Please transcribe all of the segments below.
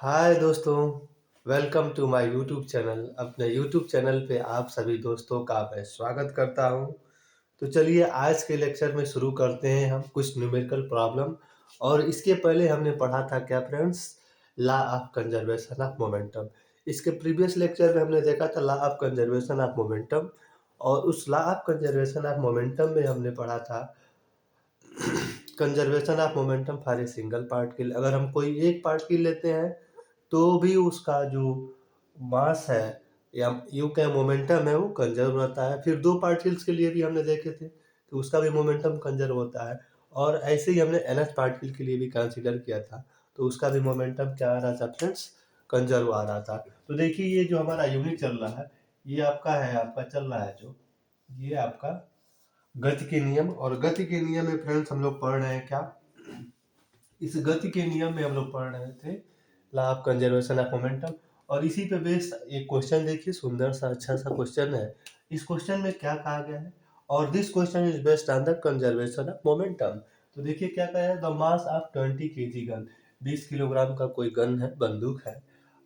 हाय दोस्तों, welcome to my YouTube channel. अपने YouTube channel पे आप सभी दोस्तों का मैं स्वागत करता हूँ। तो चलिए आज के लेक्चर में शुरू करते हैं हम कुछ न्यूमेरिकल प्रॉब्लम। और इसके पहले हमने पढ़ा था क्या friends, law of conservation of momentum. इसके प्रीवियस लेक्चर में हमने देखा था law of conservation of momentum. और उस law of conservation of momentum में हमने पढ़ा था conservation of momentum for a single particle. अगर हम कोई एक पार्टिकल लेते हैं तो भी उसका जो मास है या यूं क्या मोमेंटम है वो कंजर्व रहता है। फिर दो पार्टिकल्स के लिए भी हमने देखे थे कि उसका भी मोमेंटम कंजर्व होता है। और ऐसे ही हमने nth पार्टिकल के लिए भी कंसीडर किया था, तो उसका भी मोमेंटम क्या आ रहा था फ्रेंड्स, कंजर्व आ रहा था। तो देखिए ये जो हमारा यूनिट चल रहा है ये आपका चल रहा है जो ये आपका गति के नियम। और गति के नियम में फ्रेंड्स हम लोग पढ़ रहे हैं क्या, इस गति के नियम में हम लोग पढ़ रहे थे law of conservation of momentum. और इसी पे बेस्ड एक क्वेश्चन देखिए, सुंदर सा अच्छा सा क्वेश्चन है। इस क्वेश्चन में क्या कहा गया है, और this question is based on the conservation of momentum. तो देखिए क्या कहा है, the mass of 20 kg gun, 20 kilogram का कोई गन है, बंदूक है।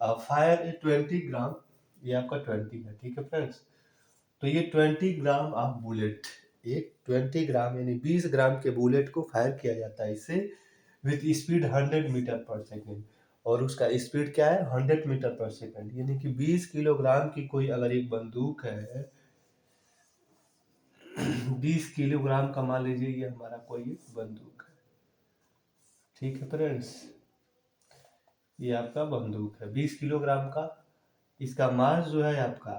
फायर ए 20 ग्राम, ये आपका 20 है, ठीक है फ्रेंड्स। तो ये 20 ग्राम ऑफ बुलेट, एक 20 ग्राम यानी 20 ग्राम के बुलेट को फायर किया जाता है इससे विथ स्पीड 100 मीटर पर सेकेंड। और उसका स्पीड क्या है, 100 मीटर पर सेकेंड। यानी कि 20 किलोग्राम की कोई अगर एक बंदूक है 20 किलोग्राम का, मान लीजिए ये हमारा कोई एक बंदूक है, ठीक है फ्रेंड्स। ये आपका बंदूक है 20 किलोग्राम का। इसका मास जो है आपका,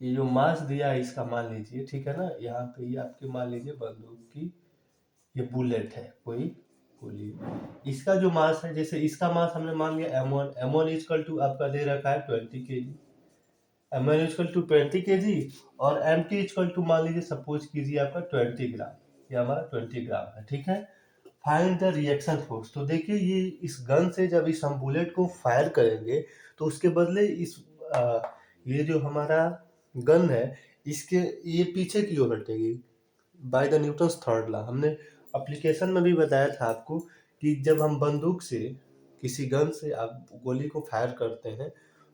ये जो मास दिया है इसका मान लीजिए, ठीक है ना, यहाँ पे ये आपके मान लीजिए बंदूक की ये बुलेट है कोई गोली। इसका जो मास है, जैसे इसका मास हमने मान लिया m1 इक्वल टू आपका दे रखा है 20 kg, m1 equal to 20 kg। और mt इक्वल टू मान लीजिए सपोज कीजिए आपका 20 ग्राम, ये हमारा 20 ग्राम है, ठीक है। Find the reaction force. तो देखिए ये इस गन से जब इस हम बुलेट को फायर करेंगे तो उसके बदले ये जो हमारा गन है इसके ये पीछे की ओर हटेगी by the Newton's third law. हमने एप्लीकेशन में भी बताया था आपको कि जब हम बंदूक से किसी गन से आप गोली को फायर करते हैं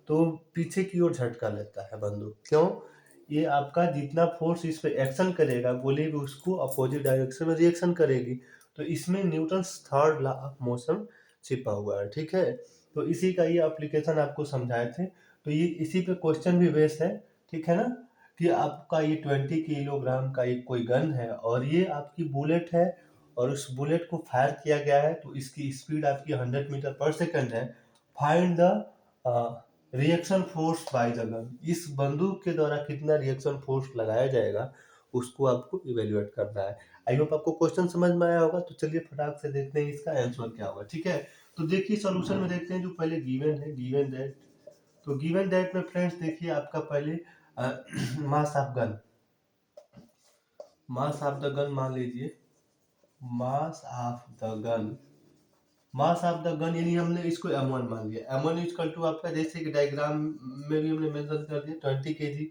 तो पीछे की ओर झटका लेता है बंदूक। क्यों, ये आपका जितना फोर्स इस पे एक्शन करेगा गोली भी उसको अपोजिट डायरेक्शन में रिएक्शन करेगी। तो इसमें Newton's third law of motion छिपा हुआ है, ठीक है। तो इसी का ये एप्लीकेशन आपको समझाए थे, तो ये इसी पे क्वेश्चन भी बेस्ड है, ठीक है ना। कि आपका ये 20 किलोग्राम का एक कोई गन है और ये आपकी बुलेट है और उस बुलेट को फायर किया गया है तो इसकी स्पीड आपकी 100 मीटर पर सेकंड है। Find the reaction force by the gun. इस बंदूक के द्वारा कितना रिएक्शन फोर्स लगाया जाएगा उसको आपको इवेल्युएट करना है। आई होप आपको क्वेश्चन समझ में आया होगा। तो चलिए फटाक से देखते हैं इसका आंसर क्या होगा, ठीक है। तो देखिए सॉल्यूशन में देखते हैं, जो पहले गिवन है, गिवन दैट। तो गिवन दैट में फ्रेंड्स देखिए आपका पहले mass of gun, mass of the gun मान लीजिए, mass of the gun, mass of the gun यानी हमने इसको m1 मान लिया। m1 इक्वल टू आपका जैसे कि डायग्राम में भी हमने मेंशन कर दिया 20 kg।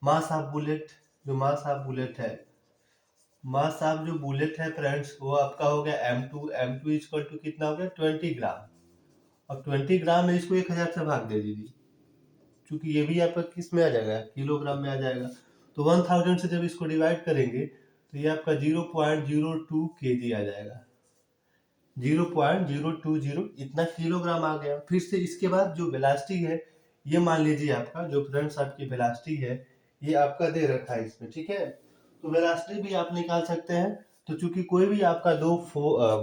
मास ऑफ बुलेट, जो मास ऑफ बुलेट है, मास ऑफ जो बुलेट है फ्रेंड्स वो आपका हो गया m2 इक्वल टू कितना हो गया 20 ग्राम। और 20 ग्राम में इसको 1000 से भाग दे दीजिए, क्योंकि ये भी आपका किस में आ जाएगा, किलोग्राम में आ जाएगा। तो 1000 से जब इसको डिवाइड करेंगे तो ये आपका 0.02 kg आ जाएगा, 0.020 इतना किलोग्राम आ गया। फिर से इसके बाद जो वेलोसिटी है, ये मान लीजिए आपका जो फ्रेंड्स आपकी वेलोसिटी है ये आपका दे रखा है इसमें, ठीक है। तो वेलोसिटी भी आप निकाल सकते हैं। तो चूंकि कोई भी आपका दो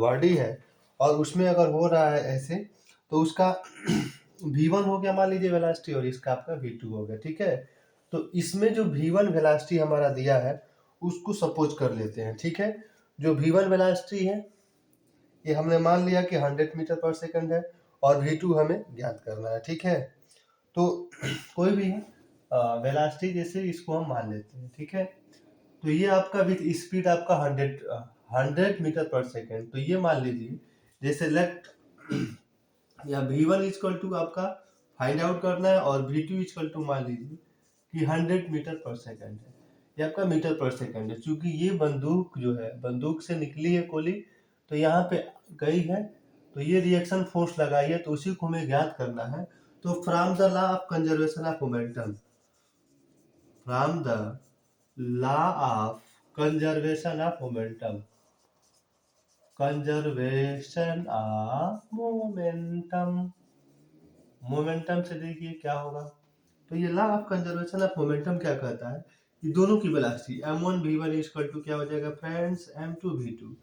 बॉडी है और उसमें अगर हो रहा है ऐसे, तो उसका v1 हो गया मान लीजिए वेलोसिटी, और इसका आपका v2 हो गया, ठीक है। तो इसमें जो v1 वेलोसिटी हमारा दिया है उसको सपोज कर लेते हैं, ठीक है। जो v1 वेलोसिटी है ये हमने मान लिया कि 100 मीटर पर सेकंड है और v2 हमें ज्ञात करना है, ठीक है। तो कोई भी वेलोसिटी जैसे इसको हम मान लेते हैं, ठीक है। तो ये आपका विथ स्पीड आपका 100 मीटर पर सेकंड। तो ये मान लीजिए जैसे लेफ्ट या v1 इक्वल टू आपका फाइंड आउट करना है और v2 इक्वल टू मान लीजिए कि 100 मीटर पर सेकंड है, ये आपका मीटर पर सेकंड है। क्योंकि ये बंदूक जो है, बंदूक से निकली है गोली तो यहाँ पे गई है, तो ये रिएक्शन फोर्स लगाई है, तो उसी को हमें ज्ञात करना है। तो from the law of conservation of momentum, from the law of conservation of momentum, conservation of momentum, momentum से देखिए क्या होगा। तो ये law of conservation of momentum क्या कहता है कि दोनों की velocity m1 v1 equal to क्या हो जाएगा फ्रेंड्स, m2 v2।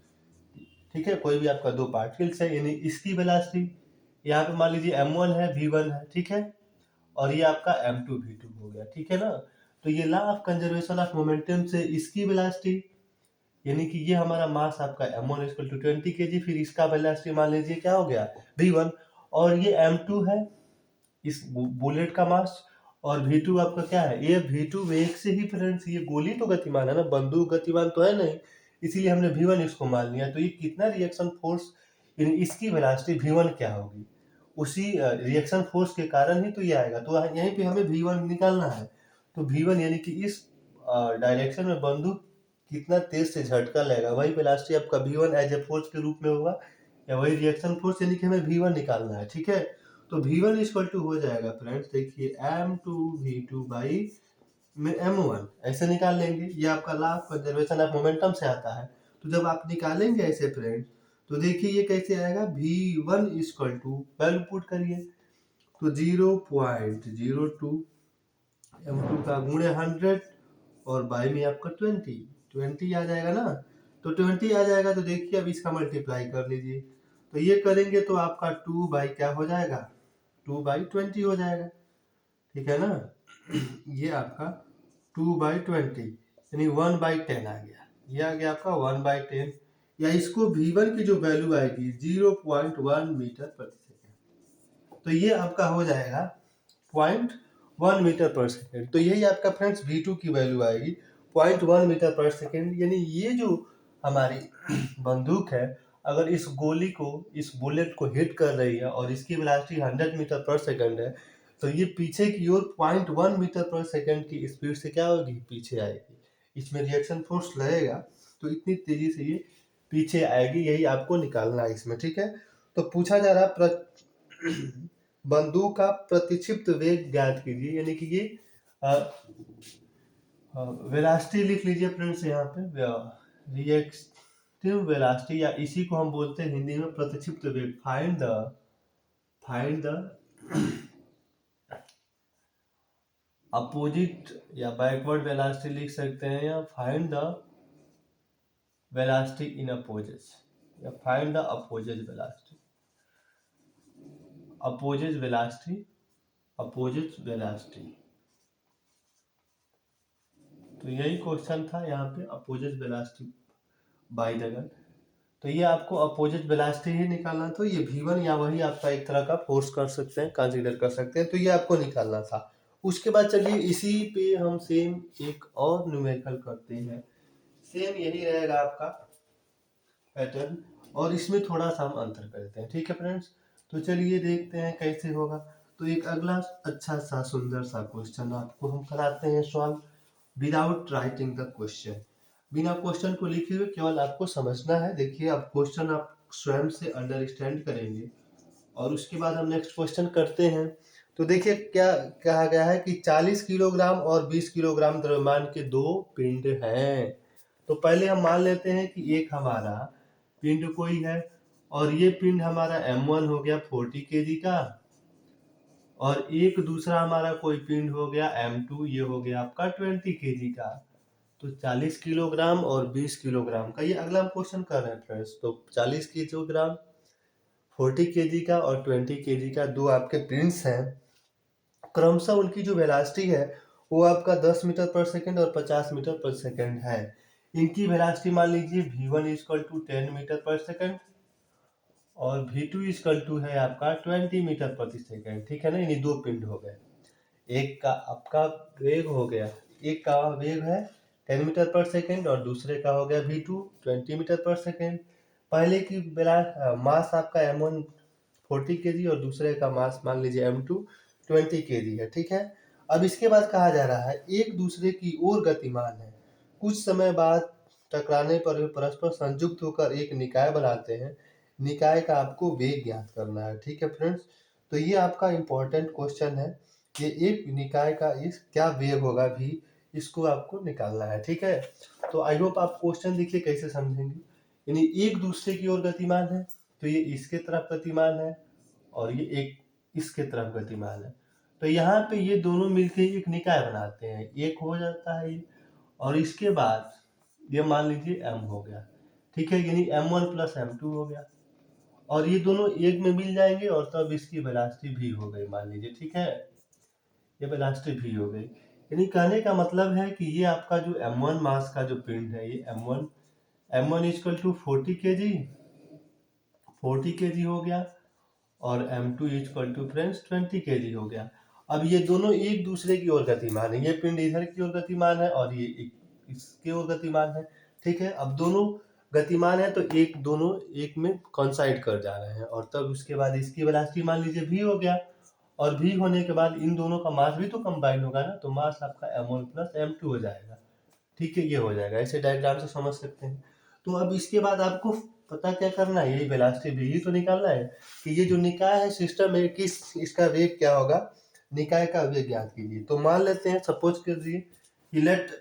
ठीक है, कोई भी आपका दो पार्टिकल्स है, यानी इसकी वेलोसिटी यहाँ पे मान लीजिए m1 है, v1 है, ठीक है, और ये आपका m2 v2 हो गया, ठीक है ना। तो ये law of conservation of momentum से इसकी वेलोसिटी, यानी कि ये हमारा मास आपका m1 इक्वल टू 20 kg, फिर इसका वेलोसिटी मान लीजिए क्या हो गया v1, और ये m2 है इस बुलेट का मास, और v2 आपका क्या है, ये v2 वेग से ही फ्रेंड्स, ये गोली तो गतिमान है ना, बंदूक गतिमान तो है नहीं, इसीलिए हमने v1 इसको मान लिया। तो ये कितना रिएक्शन फोर्स, यानी इसकी वेलोसिटी v1 क्या होगी, उसी रिएक्शन फोर्स के कारण ही तो ये आएगा। तो यहीं पे हमें v1 निकालना है। तो v1 यानी कि इस डायरेक्शन में बंदूक कितना तेज से झटका लेगा, वही वेलोसिटी आपका v1 एज ए फोर्स के रूप में होगा, या वही रिएक्शन फोर्स, यानी कि हमें v1 निकालना है, ठीक है। तो v1 इक्वल टू हो जाएगा फ्रेंड्स, देखिए m2 v2 बाई में m1, ऐसे निकाल लेंगे। ये आपका law of conservation of momentum से आता है। तो जब आप निकालेंगे ऐसे फ्रेंड्स, तो देखिए ये कैसे आएगा, v1 equal to value put करिए, तो 0.02 m2 का गुणे 100 और बाई में आपका 20 आ जाएगा ना। तो 20 आ जाएगा, तो देखिए अब इसका मल्टीप्लाई कर लीजिए, तो ये करेंगे तो आपका 2 बाई क्या हो जाएगा, 2/20 हो जाएगा, ठीक है ना। ये आपका 2/20 यानी 1/10 आ गया, ये आ गया आपका 1/10, या इसको v1 की जो वैल्यू आएगी 0.1 मीटर प्रति सेकेंड, तो ये आपका हो जाएगा 0.1 मीटर पर सेकेंड। तो यही आपका फ्रेंड्स v2 की वैल्यू आएगी 0.1 मीटर पर सेकेंड। यानी ये जो हमारी बंदूक है, अगर इस गोली को, इस बुलेट को हिट कर रही है और इसकी वेलोसिटी 100 मीटर पर सेकंड है, तो ये पीछे की ओर 0.1 मीटर पर सेकंड की स्पीड से क्या होगी, पीछे आएगी। इसमें रिएक्शन फोर्स लगेगा, तो इतनी तेजी से ये पीछे आएगी, यही आपको निकालना है इसमें, ठीक है। तो पूछा जा रहा बंदूक का प्रतिक्षिप्त वेग ज्ञात कीजिए, यानी कि ये वेलोसिटी लिख लीजिए फ्रेंड्स, यहाँ पे रिएक्टिव वेलोसिटी, या इसी को हम बोलते हैं हिंदी में प्रतिक्षिप्त वेग। फाइंड द अपोजिट या बैकवर्ड वेलोसिटी लिख सकते हैं, या find the velocity in opposite, या find the opposite velocity, opposite velocity, opposite velocity. तो यही क्वेश्चन था यहाँ पे, opposite velocity by the gun. तो ये आपको अपोजिट वेलोसिटी ही निकालना, तो ये v1 या वही आपका एक तरह का फोर्स कर सकते हैं, कंसीडर कर सकते हैं, तो ये आपको निकालना था। उसके बाद चलिए इसी पे हम सेम एक और न्यूमेरिकल करते हैं, सेम यही रहेगा आपका पैटर्न, और इसमें थोड़ा सा हम अंतर करते हैं, ठीक है फ्रेंड्स। तो चलिए देखते हैं कैसे होगा। तो एक अगला अच्छा सा सुंदर सा क्वेश्चन आपको हम कराते हैं solve without writing the question, बिना क्वेश्चन को लिखे हुए, केवल आपको समझना है। देखिए अब क्वेश्चन आप स्वयं से अंडरस्टैंड करेंगे, और उसके बाद हम नेक्स्ट क्वेश्चन करते हैं। तो देखिए क्या कहा गया है कि 40 किलोग्राम और 20 किलोग्राम द्रव्यमान के दो पिंड हैं। तो पहले हम मान लेते हैं कि एक हमारा पिंड कोई है, और ये पिंड हमारा m1 हो गया 40 kg का, और एक दूसरा हमारा कोई पिंड हो गया m2, ये हो गया आपका 20 kg का। तो 40 किलोग्राम और 20 किलोग्राम का ये अगला हम क्वेश्चन कर रहे हैं फ्रेंड्स। तो 40 किलोग्राम 40 kg का और 20 kg का दो आपके पिंड्स हैं, क्रमशः उनकी जो वेलोसिटी है वो आपका 10 मीटर पर सेकंड और 50 मीटर पर सेकंड है। इनकी वेलोसिटी मान लीजिए v1 इक्वल टू 10 मीटर पर सेकंड, और v2 इक्वल टू है आपका 20 मीटर प्रति सेकंड, ठीक है ना। यानी दो पिंड हो गए, एक का आपका वेग हो गया, एक का वेग है 10 मीटर पर सेकंड, और दूसरे का हो गया v2 20 मीटर पर सेकंड। पहले की मास आपका m1 40 kg और दूसरे का मास मान लीजिए m2 20 kg है, ठीक है। अब इसके बाद कहा जा रहा है एक दूसरे की ओर गतिमान है, कुछ समय बाद टकराने पर वे परस्पर संयुक्त होकर एक निकाय बनाते हैं, निकाय का आपको वेग ज्ञात करना है। ठीक है फ्रेंड्स, तो ये आपका इम्पोर्टेंट क्वेश्चन है कि एक निकाय का इस क्या वेग होगा भी, इसको आपको निकालना है। ठीक है, तो आई होप आप क्वेश्चन देखिए कैसे समझेंगे। यानी एक दूसरे की ओर गतिमान है, तो ये इसके तरफ गतिमान है और ये एक इसके तरफ गतिमान है, तो यहाँ पे ये दोनों मिलकर एक निकाय बनाते हैं, एक हो जाता है ये, और इसके बाद ये मान लीजिए m हो गया। ठीक है, यानी m1 प्लस m2 हो गया, और ये दोनों एक में मिल जाएंगे और तब इसकी वेलोसिटी v हो गई मान लीजिए। ठीक है, ये वेलोसिटी v हो गई। यानी कहने का मतलब है कि ये आपका जो m1 मास का जो पिंड है, ये m1 इक्वल टू 40 kg हो गया, और m2 equal to friends 20 kg हो गया। अब ये दोनों एक दूसरे की ओर गतिमान है, ये पिंड इधर की ओर गतिमान है और ये इसके ओर गतिमान है। ठीक है, अब दोनों गतिमान है तो दोनों एक में कॉन्साइड कर जा रहे हैं, और तब उसके बाद इसकी वेलोसिटी मान लीजिए v हो गया, और v होने के बाद इन दोनों का मास भी तो कंबाइन होगा ना, तो मास आपका m1 प्लस m2 हो जाएगा। ठीक है, ये हो जाएगा, ऐसे डायग्राम से समझ सकते हैं। तो अब इसके बाद आपको पता क्या करना है, यही वेलोसिटी v ही तो निकालना है कि ये जो निकाय है सिस्टम है, किस इसका वेग क्या होगा, निकाय का वेग ज्ञात कीजिए। तो मान लेते हैं, सपोज कीजिए कि लेट,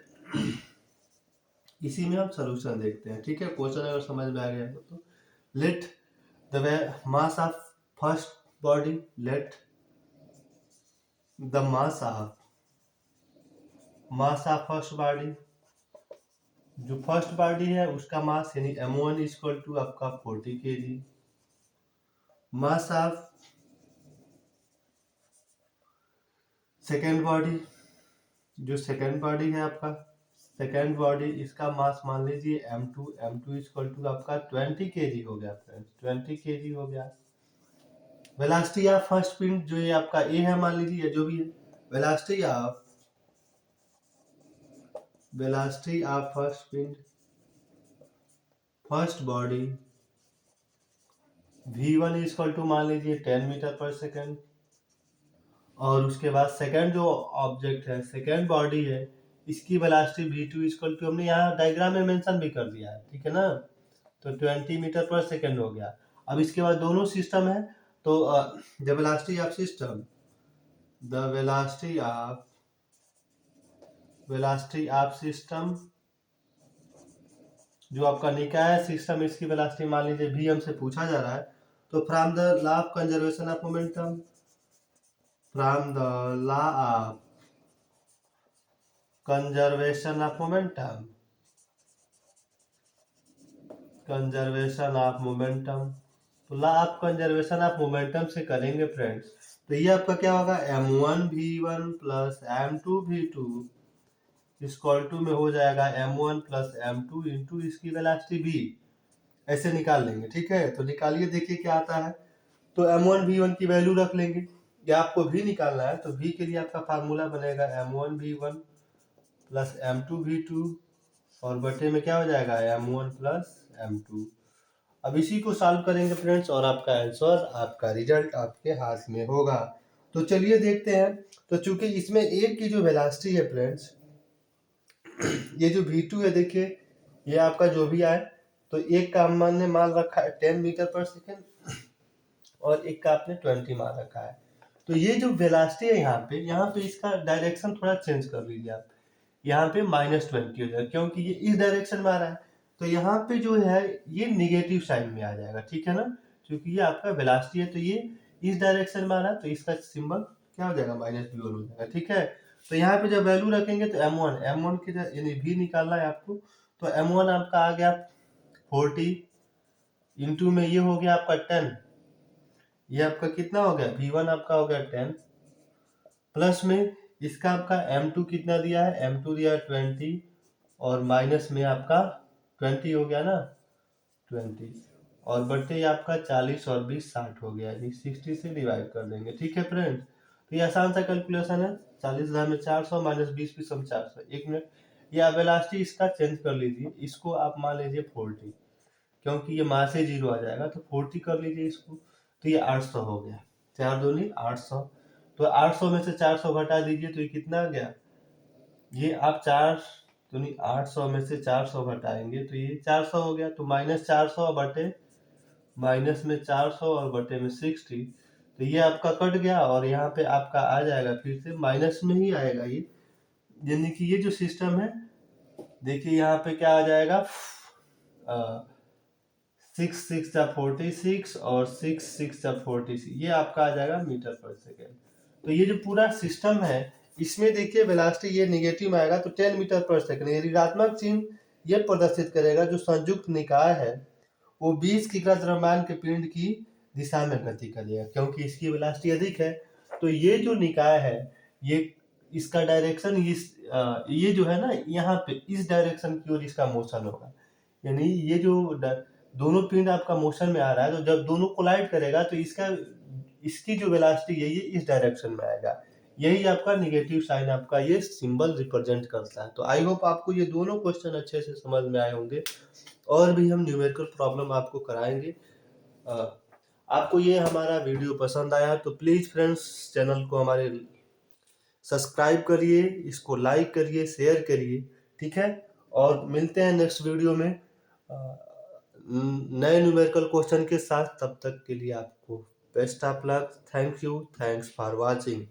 इसी में हम सोल्यूशन देखते हैं। ठीक है, क्वेश्चन अगर समझ में आ गया तो let the mass of first body, let the mass of first body, जो फर्स्ट बॉडी है उसका मास यानी m1 इक्वल टू आपका 40 kg, mass of second body, जो सेकेंड बॉडी है आपका, सेकेंड बॉडी इसका मास मान लीजिए m2 इक्वल टू आपका 20 kg हो गया फ्रेंड्स, 20 kg हो गया। वेलोसिटी ऑफ फर्स्ट पिंड जो ये आपका a है मान लीजिए, जो भी है, वेलोसिटी ऑफ फर्स्ट पिंड, first body v1 equal to मान लीजिए 10 मीटर पर सेकेंड, और उसके बाद सेकेंड जो ऑब्जेक्ट है, सेकेंड बॉडी है, इसकी वेलोसिटी v2 इक्वल टू हमने यहाँ डायग्राम में मेंशन भी कर दिया है। ठीक है ना, तो 20 मीटर पर सेकेंड हो गया। अब इसके बाद दोनों सिस्टम है, तो the velocity of system, the velocity of system जो आपका निकाय है सिस्टम, इसकी वेलोसिटी मान लीजिए v हमसे पूछा जा रहा है, तो from the law of conservation of momentum, from the law of conservation of momentum, conservation of momentum, तो law of conservation of momentum से करेंगे फ्रेंड्स, तो ये आपका क्या होगा, m1 v1 plus m2 v2 equal to में हो जाएगा m1 प्लस m2 इंटू इसकी वेलोसिटी v, ऐसे निकाल लेंगे। ठीक है, तो निकालिए, देखिए क्या आता है। तो m1 v1 की वैल्यू रख लेंगे, या आपको v निकालना है तो v के लिए आपका फार्मूला बनेगा m1 v1 plus m2 v2, और बटे में क्या हो जाएगा m1 प्लस m2। अब इसी को सॉल्व करेंगे फ्रेंड्स, और आपका आंसर, आपका रिजल्ट आपके हाथ में होगा। तो चलिए देखते हैं। तो चूंकि इसमें एक की जो वेलोसिटी है फ्रेंड्स, ये जो v2 है, देखिए ये आपका जो भी आए, तो एक का हमने मान रखा है 10 मीटर पर सेकेंड, और एक का आपने 20 मान रखा है। तो ये जो वेलोसिटी है यहाँ पे इसका डायरेक्शन थोड़ा चेंज कर लीजिए आप, यहाँ पे -20 हो जाएगा, क्योंकि ये इस डायरेक्शन में आ रहा है, तो यहाँ पे जो है ये निगेटिव साइन में आ जाएगा। ठीक है ना, क्योंकि ये आपका वेलोसिटी है, तो ये इस डायरेक्शन में आ रहा है, तो इसका सिंबल क्या हो जाएगा, -v1 हो जाएगा। ठीक है, तो यहाँ पे जब वैल्यू रखेंगे तो m1 की यानी v निकालना है आपको, तो m1 आपका आ गया 40, इंटू में ये हो गया आपका 10, ये आपका कितना हो गया, v1 आपका हो गया 10, प्लस में इसका आपका m2 कितना दिया है, m2 दिया है 20, और माइनस में आपका 20 हो गया ना, 20, और बटे आपका 40 और 20 60 हो गया, यानी 60 से डिवाइड कर देंगे। ठीक है फ्रेंड्स, तो ये आसान सा कैलकुलेशन है, 40,000 में 400 माइनस 20 सम 400, एक मिनट, ये वेलोसिटी इसका चेंज कर लीजिए, इसको आप मान लीजिए 40, क्योंकि ये मास से 0 आ जाएगा, तो 40 कर लीजिए इसको, तो ये 800 हो गया, 4 दूनी 800, तो 800 में से 400 घटा दीजिए, तो ये कितना आ गया, ये आप 800 में से 400 घटाएंगे तो ये 400 हो गया, तो -400 बटे माइनस में 400 और बटे में 60, तो ये आपका कट गया और यहाँ पे आपका आ जाएगा फिर से माइनस में ही आएगा ये, यानी कि ये जो सिस्टम है देखिए यहाँ पे क्या आ जाएगा, 6 6 और 6 6 ये आपका आ जाएगा मीटर पर सेकेंड। तो ये जो पूरा सिस्टम है इसमें देखिए वेलोसिटी ये निगेटिव में आएगा तो 10 मीटर पर सेकेंड, ये ऋणात्मक चिन्ह ये प्रदर्शित करेगा जो संयुक्त निकाय है वो 20 किग्रा द्रव्यमान के पिंड की दिशा में गति करेगा, क्योंकि इसकी वेलोसिटी अधिक है। तो ये जो निकाय है ये इसका डायरेक्शन ये जो है ना यहाँ पे इस डायरेक्शन की ओर इसका मोशन होगा, यानी ये जो दोनों पिंड आपका मोशन में आ रहा है तो जब दोनों कोलाइड करेगा तो इसकी जो वेलोसिटी है ये इस डायरेक्शन में आएगा, यही आपका निगेटिव साइन आपका ये सिंबल रिप्रेजेंट करता है। तो आई होप आपको ये दोनों क्वेश्चन अच्छे से समझ में आए होंगे, और भी हम न्यूमेरिकल प्रॉब्लम आपको कराएंगे। आपको ये हमारा वीडियो पसंद आया तो प्लीज़ फ्रेंड्स चैनल को हमारे सब्सक्राइब करिए, इसको लाइक करिए, शेयर करिए, ठीक है। और मिलते हैं नेक्स्ट वीडियो में नए न्यूमेरिकल क्वेश्चन के साथ। तब तक के लिए आपको best of luck. Thank you, thanks for watching.